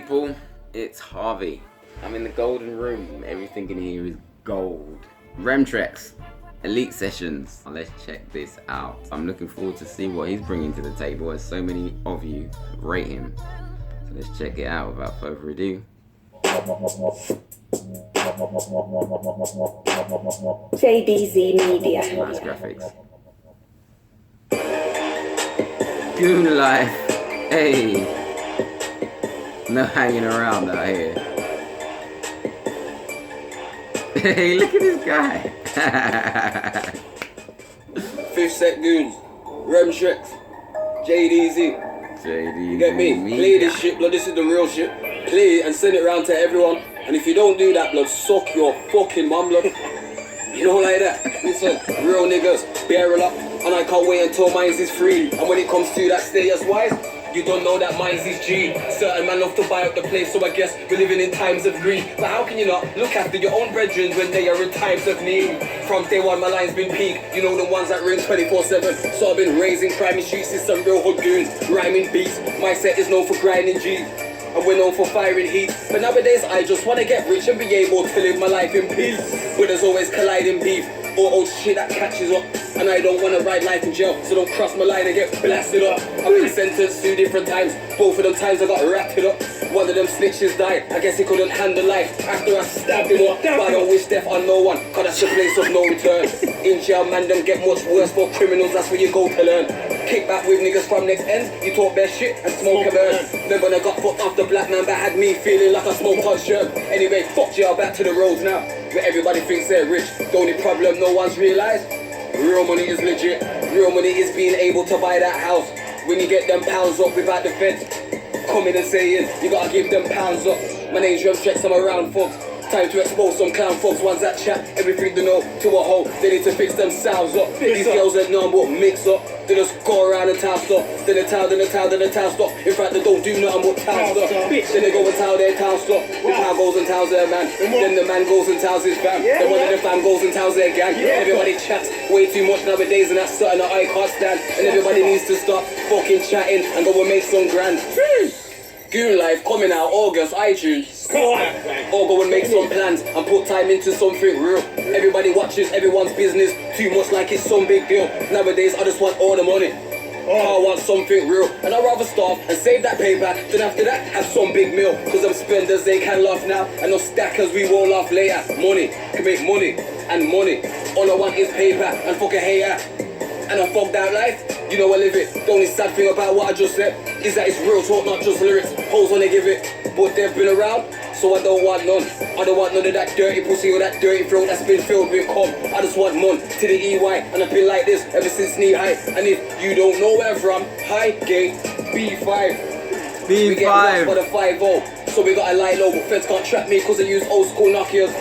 people? It's Harvey. I'm in the golden room. Everything in here is gold. Remtrex, Elite Sessions. Let's check this out. I'm looking forward to see what he's bringing to the table, as so many of you rate him. So let's check it out without further ado. JDZmedia. Nice graphics. Goon Life. Hey. No hanging around out here. Hey, look at this guy. Fish set goons, Remtrex, JDZ. You get me? Play this shit, blood. This is the real shit. Play it and send it around to everyone. And if you don't do that, blood, suck your fucking mum, blood. You know, like that. Listen, real niggas, barrel up. And I can't wait until mines is free. And when it comes to that status wise, you don't know that mines is G. Certain man love to buy up the place, so I guess we're living in times of greed. But how can you not look after your own brethren when they are in times of need? From day one, my line's been peak. You know, the ones that ring 24/7. So I've been raising crime in streets in some real hood goons. Rhyming beats. My set is known for grinding G. And we're known for firing heat. But nowadays, I just want to get rich and be able to live my life in peace. But there's always colliding beef or old shit that catches up. And I don't want to ride life in jail, so don't cross my line and get blasted up. I've been sentenced 2 different times. Both of them times I got ratted up. One of them snitches died. I guess he couldn't handle life after I stabbed him up. But I don't wish death on no one, cause that's the place of no return. In jail, man, them get much worse for criminals. That's where you go to learn. Kick back with niggas from next ends. You talk their shit and smoke a burn. Then when I got fucked off the black man, that had me feeling like I smoked on shirt. Anyway, fuck jail, back to the roads now, where everybody thinks they're rich. The only problem no one's realised, real money is legit. Real money is being able to buy that house. When you get them pounds up without the feds coming and saying, you gotta give them pounds up. My name's Remtrex, I'm around folks. Time to expose some clown folks, ones that chat everything they know to a hoe. They need to fix themselves up. These girls that know but mix up. They just go around and town stop. Then the town, then the town, then the town stop. In fact, they don't do nothing but town stop. Then they go and tell their town stop. The town goes and tells their man. Then the man goes and tells his fam. Then one of the fam goes and tells their gang. Everybody chats way too much nowadays, and that's something that I can't stand. And everybody needs to stop fucking chatting and go and make some grand. Goon Life coming out August, iTunes. Or go and make some plans and put time into something real. Everybody watches everyone's business too much like it's some big deal. Nowadays I just want all the money. I want something real, and I'd rather starve and save that paper than after that have some big meal. Cause them spenders, they can laugh now, and those stackers, we won't laugh later. Money can make money, and money, all I want is paper and fuck a hater. And a fogged out life, you know I live it. The only sad thing about what I just said is that it's real talk, not just lyrics. Hoes when they give it, but they've been around, so I don't want none. I don't want none of that dirty pussy or that dirty throat that's been filled with cum. I just want mon to the EY, and I've been like this ever since knee high. And if you don't know where I'm from, Highgate, B5. We get lost for the 5-0, so we gotta lie low, but feds can't trap me cause I use old school Nokias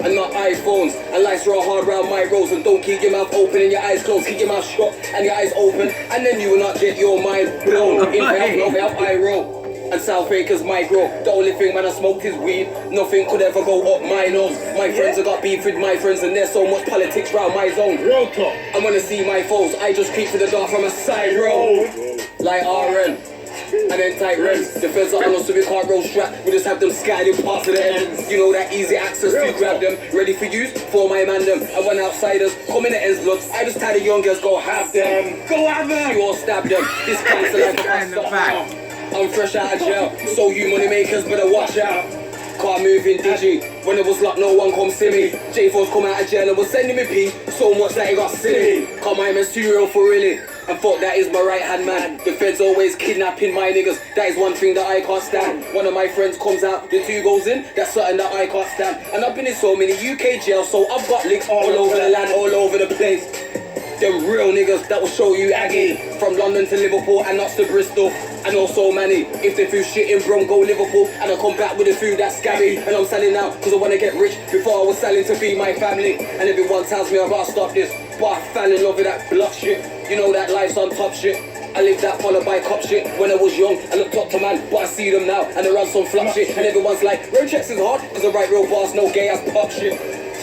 and not iPhones. And lights roll hard round my roads, and don't keep your mouth open and your eyes closed. Keep your mouth shut and your eyes open, and then you will not get your mind blown. In health, I roll. And South Acres micro. The only thing man I smoked is weed. Nothing could ever go up my nose. My friends have got beef with my friends, and there's so much politics round my zone. Real talk. And when I see my foes, I just creep to the door from a side road. Like RN. And then tight rents. The feds are on us so we can't roll strap. We just have them scattered in parts of the ends. You know that easy access to grab them. Ready for use for my man them. And when outsiders come in the ends blood, I just tell the young girls go have them. Go have them. You all stab them. This cancer like a bus. I'm fresh out of jail, so you money makers better watch out. Car moving digi, when it was locked no one come see me. J4's come out of jail and was sending me P, so much that he got silly. Come my man's too real for really, and fuck that is my right hand man. The feds always kidnapping my niggas, that is one thing that I can't stand. One of my friends comes out, the 2 goes in, that's something that I can't stand. And I've been in so many UK jails, so I've got licks all over the land, all over the place. Them real niggas that will show you Aggie. From London to Liverpool and not to Bristol. I know so many. If they feel shit in Bronco, Liverpool, and I come back with the food that's scabby. And I'm selling out cause I want to get rich before I was selling to feed my family. And everyone tells me I gotta stop this, but I fell in love with that block shit. You know that life's on top shit. I lived that followed by cop shit. When I was young, I looked up to man, but I see them now and they run some flop shit. And everyone's like, Remtrex is hard cause I write real bars, no gay ass pop shit.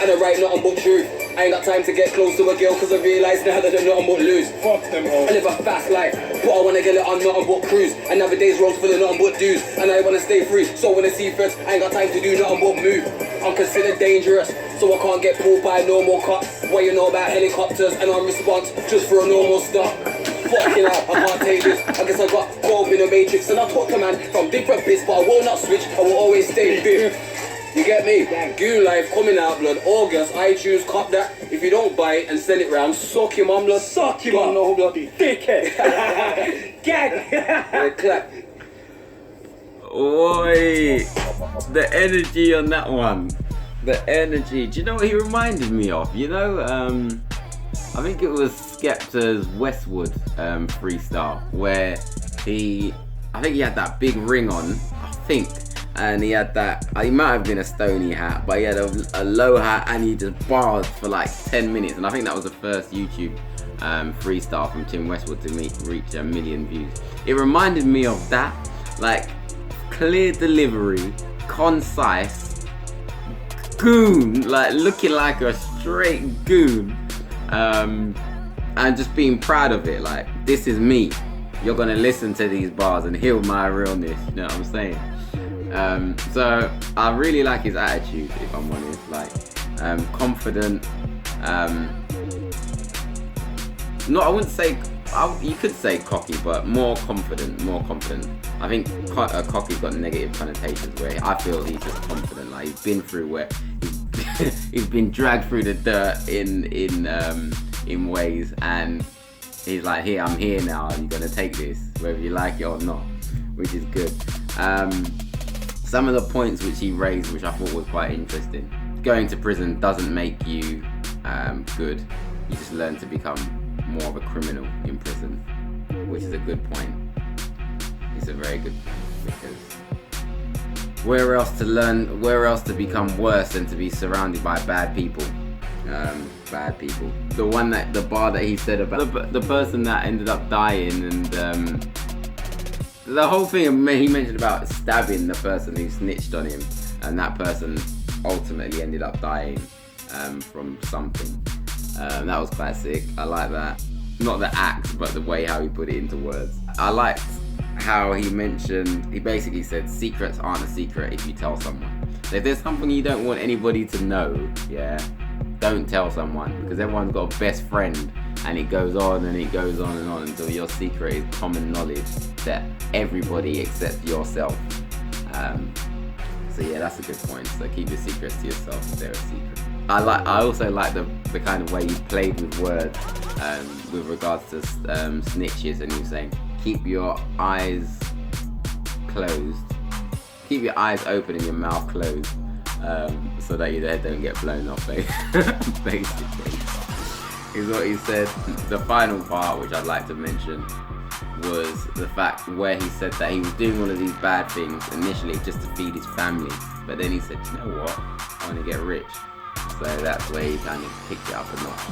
And I write nothing but truth. I ain't got time to get close to a girl cause I realise now that they're nothing but lose. Fuck them all. I live a fast life, but I wanna get it on nothing but cruise. And nowadays roads full of nothing but dudes, and I wanna stay free. So when I see first, I ain't got time to do nothing but move. I'm considered dangerous, so I can't get pulled by a normal cop. What you know about helicopters and on response just for a normal stop. Fucking hell, I can't take this. I guess I got caught up in the matrix, and I took a man from different bits, but I will not switch. I will always stay big. You get me? Goon Life coming out, blood. August, iTunes, cop that. If you don't buy it and send it round, suck him on, blood. Suck him on, no bloody dickhead. Gag. Yeah, clap. Oi, the energy on that one. The energy. Do you know what he reminded me of? You know, I think it was Skepta's Westwood freestyle where I think he had that big ring on, I think. And he had that, he might have been a Stony hat, but he had a low hat and he just barred for like 10 minutes. And I think that was the first YouTube freestyle from Tim Westwood to reach 1 million views. It reminded me of that, like clear delivery, concise, goon, like looking like a straight goon, and just being proud of it. Like, this is me. You're gonna listen to these bars and heal my realness. You know what I'm saying? So I really like his attitude, if I'm honest. Like, confident. I wouldn't say. You could say cocky, but more confident. I think cocky's got negative connotations where I feel he's just confident. Like, he's been through where he's been dragged through the dirt in ways, and he's like, here, I'm here now. You're gonna take this, whether you like it or not, which is good. Some of the points which he raised, which I thought was quite interesting. Going to prison doesn't make you good. You just learn to become more of a criminal in prison, which is a good point. It's a very good point, because where else to become worse than to be surrounded by bad people? Bad people. The bar that he said about the person that ended up dying, and the whole thing he mentioned about stabbing the person who snitched on him, and that person ultimately ended up dying from something. That was quite sick. I like that. Not the act, but the way how he put it into words. I liked how he basically said secrets aren't a secret if you tell someone. So if there's something you don't want anybody to know, yeah, don't tell someone, because everyone's got a best friend, and it goes on and it goes on and on until your secret is common knowledge that everybody except yourself. So yeah, that's a good point. So keep your secrets to yourself if they're a secret. I also like the kind of way you played with words with regards to snitches, and you saying keep your eyes closed, keep your eyes open and your mouth closed, so that your head don't get blown off. Basically, is what he said. The final part, which I'd like to mention, was the fact where he said that he was doing all of these bad things initially just to feed his family, but then he said, you know what, I want to get rich. So that's where he kind of picked it up a notch,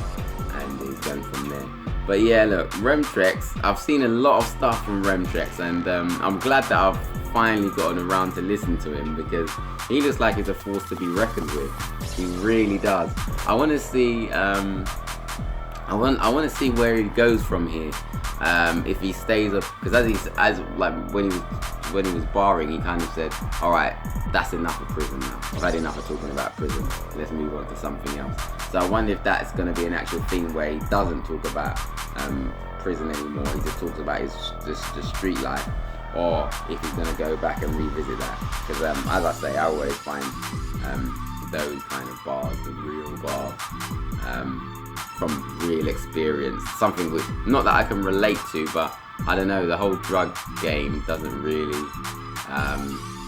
and he's going from there. But yeah, look, Remtrex, I've seen a lot of stuff from Remtrex, and I'm glad that I've finally gotten around to listen to him, because he looks like he's a force to be reckoned with. He really does. I want to see I want to see where he goes from here. If he stays up, because when he was barring, he kind of said, all right, that's enough of prison now. I've had enough of talking about prison. Let's move on to something else. So I wonder if that's going to be an actual thing where he doesn't talk about prison anymore. He just talks about the street life, or if he's going to go back and revisit that. Because as I say, I always find those kind of bars, the real bars, from real experience, something which, not that I can relate to, but I don't know, the whole drug game doesn't really,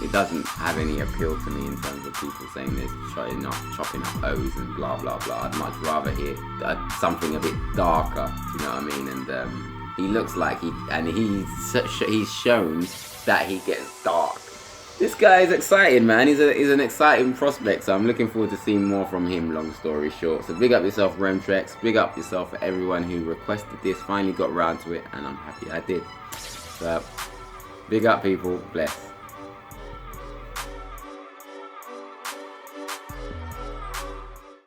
it doesn't have any appeal to me in terms of people saying they're chopping up O's and blah blah blah. I'd much rather hear something a bit darker, you know what I mean? And he looks like he's shown that he gets dark. This guy is exciting, man. He's an exciting prospect, so I'm looking forward to seeing more from him, long story short. So big up yourself, Remtrex. Big up yourself for everyone who requested this. Finally got around to it, and I'm happy I did. So big up, people. Bless.